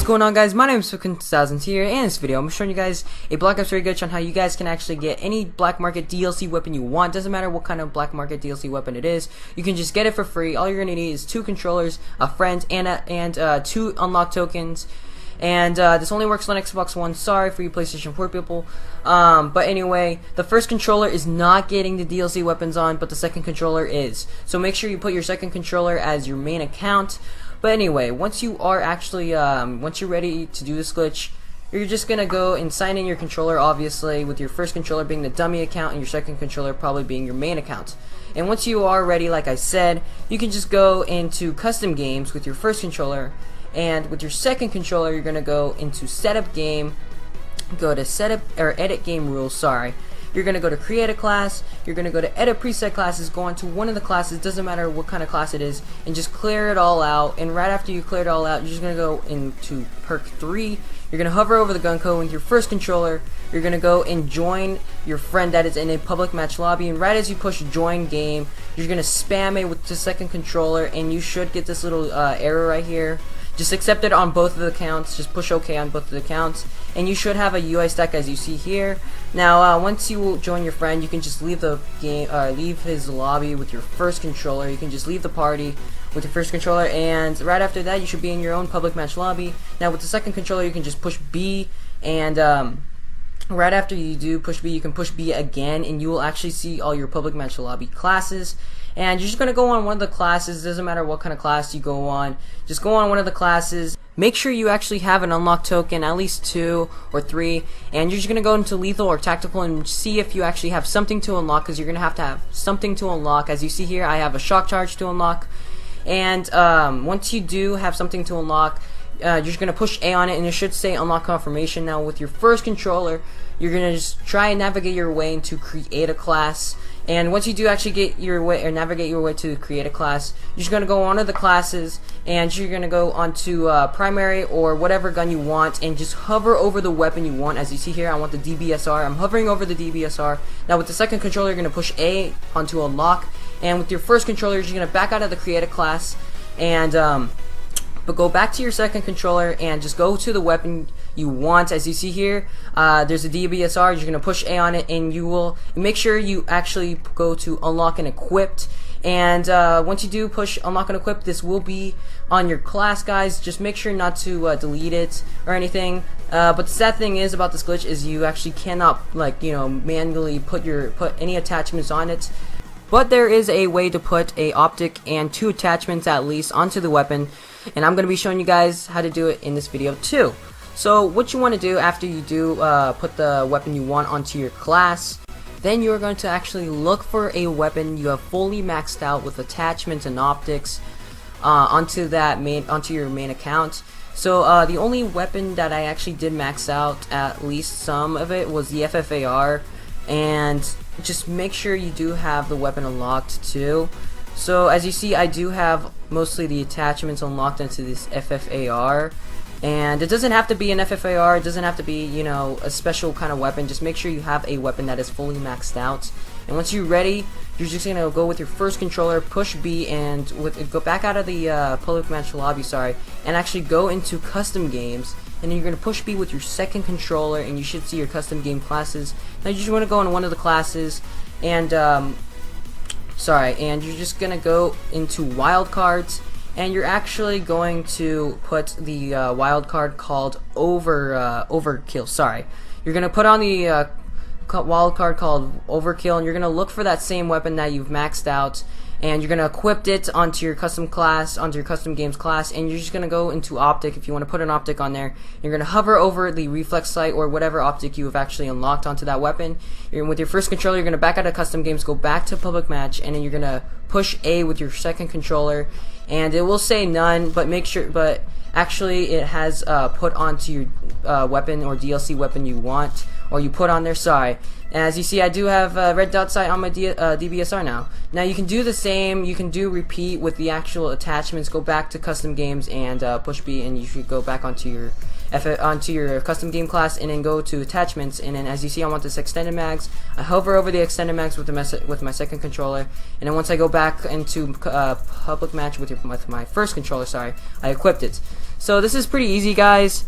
going on, guys? My name is Fukin2000 here, and in this video I'm showing you guys a Black Ops 3 glitch on how you guys can actually get any black market DLC weapon you want. Doesn't matter what kind of black market DLC weapon it is, you can just get it for free. All you're gonna need is 2 controllers, a friend, and 2 unlock tokens. And this only works on Xbox One. Sorry for you PlayStation 4 people. But anyway, the first controller is not getting the DLC weapons on, but the second controller is. So make sure you put your second controller as your main account. But anyway, once you are actually, once you're ready to do this glitch, you're just gonna go and sign in your controller, obviously, with your first controller being the dummy account and your second controller probably being your main account. And once you are ready, like I said, you can just go into custom games with your first controller, and with your second controller, you're gonna go into setup game, go to setup or edit game rules. Sorry. You're going to go to create a class, you're going to go to edit preset classes, go into one of the classes, doesn't matter what kind of class it is, and just clear it all out. And right after you clear it all out, you're just going to go into perk 3, you're going to hover over the gun code with your first controller, you're going to go and join your friend that is in a public match lobby, and right as you push join game, you're going to spam it with the second controller, and you should get this little error right here. Just accept it on both of the accounts, just push OK on both of the accounts, and you should have a UI stack as you see here. Now once you join your friend, you can just leave the game, leave his lobby with your first controller. You can just leave the party with your first controller, and right after that you should be in your own public match lobby. Now with the second controller you can just push B, and right after you do push B, you can push B again, and you will actually see all your public match lobby classes. And you're just going to go on one of the classes. Doesn't matter what kind of class you go on, just go on one of the classes. Make sure you actually have an unlock token, at least 2 or 3, and you're just going to go into lethal or tactical and see if you actually have something to unlock, because you're going to have something to unlock. As you see here, I have a shock charge to unlock, and once you do have something to unlock, you're just going to push A on it, and it should say unlock confirmation. Now with your first controller, you're going to just try and navigate your way into create a class. And once you do actually get your way or navigate your way to create a class, you're just going to go on to the classes, and you're going to go onto primary or whatever gun you want, and just hover over the weapon you want. As you see here, I want the DBSR. I'm hovering over the DBSR. Now with the second controller, you're going to push A onto unlock, and with your first controller, you're just going to back out of the create a class, and but go back to your second controller and just go to the weapon you want. As you see here, there's a DBSR. You're going to push A on it, and you will make sure you actually go to unlock and equipped. And once you do push unlock and equip, this will be on your class, guys. Just make sure not to delete it or anything. But the sad thing is about this glitch is you actually cannot, like, manually put any attachments on it. But there is a way to put a optic and 2 attachments at least onto the weapon, and I'm going to be showing you guys how to do it in this video too. So what you want to do after you do put the weapon you want onto your class, then you're going to actually look for a weapon you have fully maxed out with attachments and optics onto your main account. So the only weapon that I actually did max out, at least some of it, was the FFAR, and just make sure you do have the weapon unlocked too. So as you see, I do have mostly the attachments unlocked into this FFAR, and it doesn't have to be an FFAR, it doesn't have to be, a special kind of weapon. Just make sure you have a weapon that is fully maxed out. And once you're ready, you're just gonna go with your first controller, push B, and go back out of the public match lobby, and actually go into custom games. And then you're going to push B with your second controller, and you should see your custom game classes. Now you just want to go in one of the classes, and and you're just going to go into wildcards, and you're actually going to put the wildcard called overkill. Sorry, you're going to put on the wildcard called overkill, and you're going to look for that same weapon that you've maxed out, and you're going to equip it onto your custom class, onto your custom games class, and you're just going to go into optic if you want to put an optic on there. You're going to hover over the reflex sight or whatever optic you have actually unlocked onto that weapon. With your first controller, you're going to back out of custom games, go back to public match, and then you're going to push A with your second controller, and it will say none, but make sure, but actually it has put onto your weapon or DLC weapon you want, or you put on there, As you see, I do have red dot sight on my DBSR now. Now you can do the same, you can do repeat with the actual attachments. Go back to custom games and push B, and you should go back onto your custom game class, and then go to attachments. And then as you see, I want this extended mags. I hover over the extended mags with my second controller, and then once I go back into public match with my first controller, sorry, I equipped it. So this is pretty easy, guys,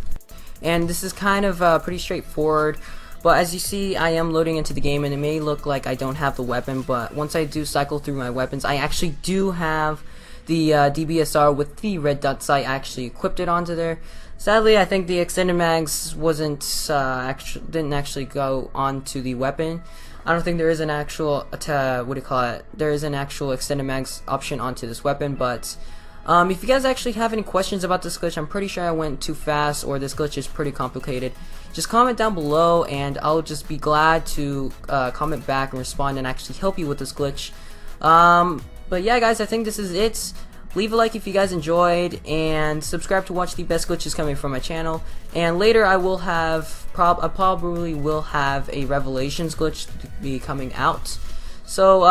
and this is kind of pretty straightforward. But as you see, I am loading into the game, and it may look like I don't have the weapon, but once I do cycle through my weapons, I actually do have the DBSR with the red dot sight. I actually equipped it onto there. Sadly, I think the extended mags didn't actually go onto the weapon. I don't think there is an actual there is an actual extended mags option onto this weapon. But if you guys actually have any questions about this glitch, I'm pretty sure I went too fast, or this glitch is pretty complicated, just comment down below, and I'll just be glad to comment back and respond and actually help you with this glitch. But yeah, guys, I think this is it. Leave a like if you guys enjoyed, and subscribe to watch the best glitches coming from my channel. And later I will have I probably will have a Revelations glitch to be coming out. So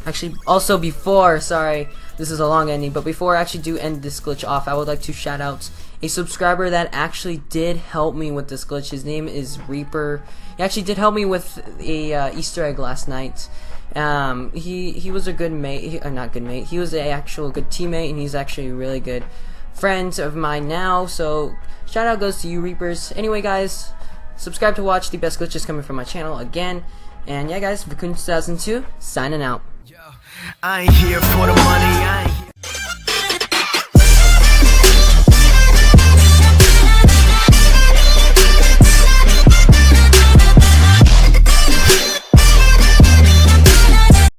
actually, also before, sorry, this is a long ending, but before I actually do end this glitch off, I would like to shout out a subscriber that actually did help me with this glitch. His name is Reaper. He actually did help me with a Easter egg last night. He was a good mate, not good mate, he was an actual good teammate, and he's actually a really good friend of mine now, so shout out goes to you, Reapers. Anyway, guys, subscribe to watch the best glitches coming from my channel again, and yeah, guys, Raccoon 2002 signing out. I ain't here for the money,